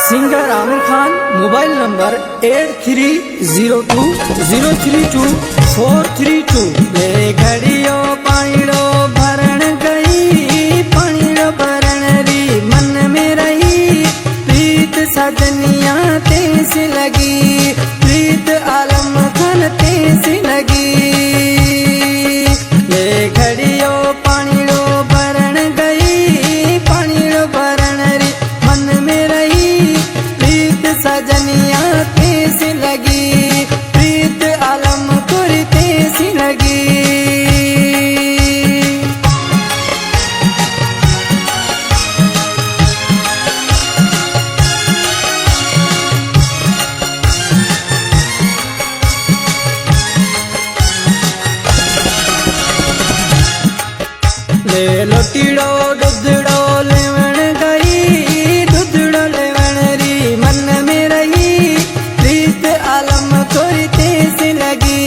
Singer Aamir Khan. Mobile number 8302032432। ले घड़ियो पानीड़ो भरण गई, पानीड़ो भरण री मन में रही, प्रीत सजनिया तेस लगी, प्रीत आलम खान तेस लगी। ले घड़ियो पानीड़ो भरण गई, पानीड़ो भरण री मन में रही, प्रीत सजनिया तेस लगी, प्रीत आलम कोरी तेस लगी। ले लोटीड़ो दुधड़ो लेवण गई, दुधड़ो लेवण री मन में रही, प्रीत आलम कोरी तेस लगी,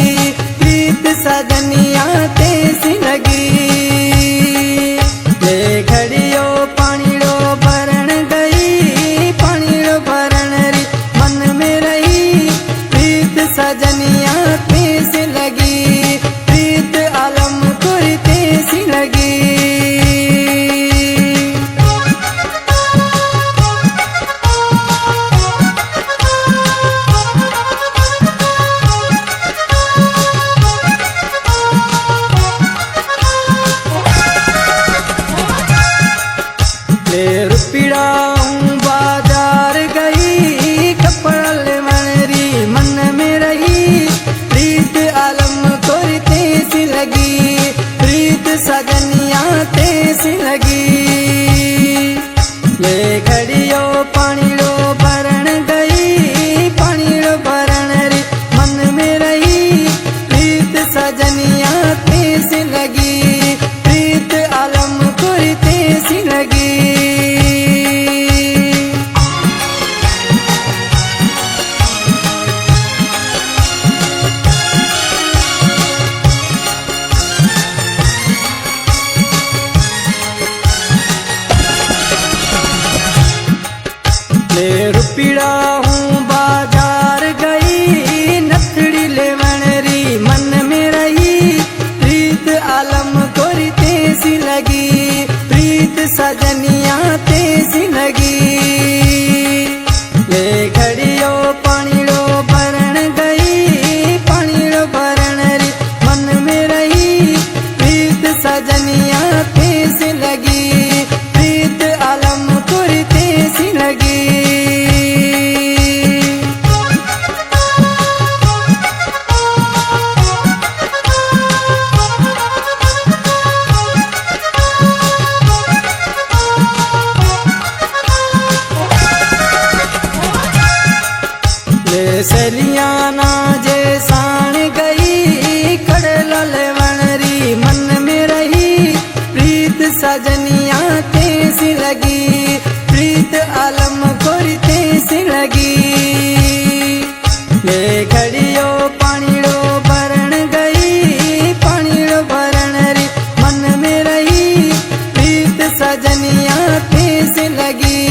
प्रीत सजनिया तेस लगी। ले घड़ियो पानीड़ो भरण गई, पानीड़ो भरण री मन में रही, प्रीत सजनिया तेस लगी, प्रीत आलम कोरी तेस लगी। ले रुपीड़ा बाजार गई, कपड़ा लेवण री मन में रही, प्रीत आलम कोरी तेस लगी, प्रीत सजनिया तेस लगी। ले घड़ियो पानीड़ो भरण गई, पानीड़ो भरण री मन में रही, प्रीत सजनिया तेस लगी, प्रीत आलम कोरी तेस लगी। ले रुपीड़ा बाजार गई, नथड़ी लेवण री मन में रही, प्रीत आलम कोरी तेस लगी, प्रीत सजनिया तेस लगी। ले घड़ियो पानीड़ो भरण गई, पानीड़ो भरण री मन में रही, प्रीत सजनिया तेस लगी, प्रीत आलम कोरी तेस लगी। ले सलियाना जे साण गई, कड़ला लेवण री मन में रही, प्रीत सजनिया तेस लगी, प्रीत आलम कोरी तेस लगी। ले घड़ियो पानीड़ो भरण गई, पानीड़ो भरण री मन में रही, प्रीत सजनिया तेस लगी,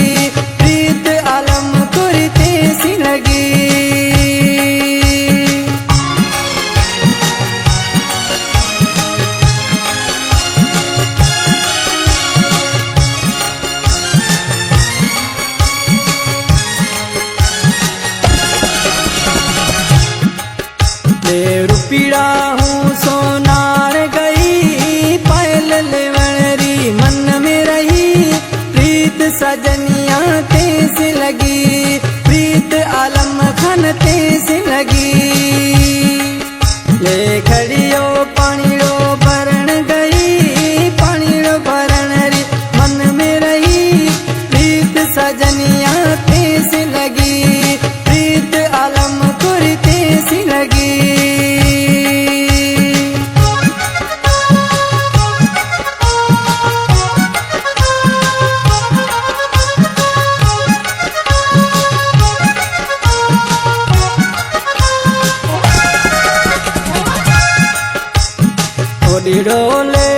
प्रीत आलम कोरी तेस लगी। ले रुपीड़ा सोनार गई, पायल लेवण री मन में रही, प्रीत सजनिया तेस लगी, प्रीत आलम खान तेस लगी। ले घड़ियो पानीड़ो भरण गई, पानीड़ो भरण री मन में रही, प्रीत सजनिया तेस लगी, प्रीत आलम कोरी तेस लगी। डोले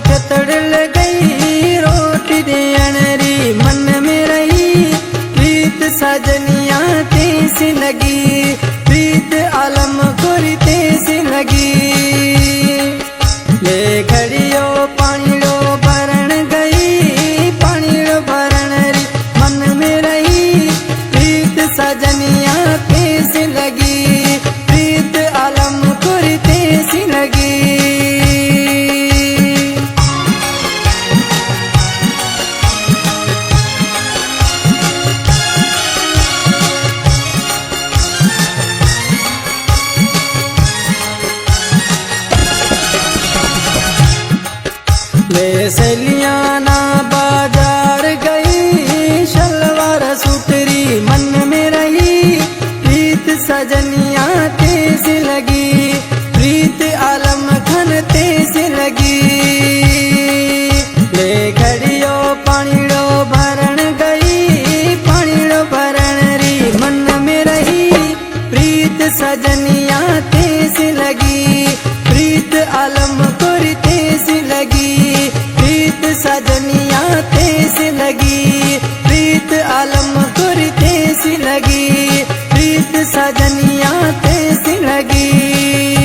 खेतड़ ले गई, रोटी देण री मन में रही, प्रीत सा लगी, प्रीत आलम कुरते सी लगी। ले घड़ियो पानीड़ो भरण गई, पानीड़ो भरण री मन में रही, प्रीत सजनिया कैसी लगी, प्रीत आलम कुरते सी लगी। ले सलियाना बाजार गई, शलवार सूटरी मन में रही, प्रीत सजनिया तेज लगी, प्रीत आलम खन तेज लगी। ले घड़ियो पानीड़ो भरण गई, पानीड़ो भरण री मन में रही, प्रीत सजनिया तेज लगी, प्रीत आलम कुर तेज लगी, प्रीत सजनिया तेज लगी, प्रीत आलम कुर तेज लगी, प्रीत सजनिया तेज लगी।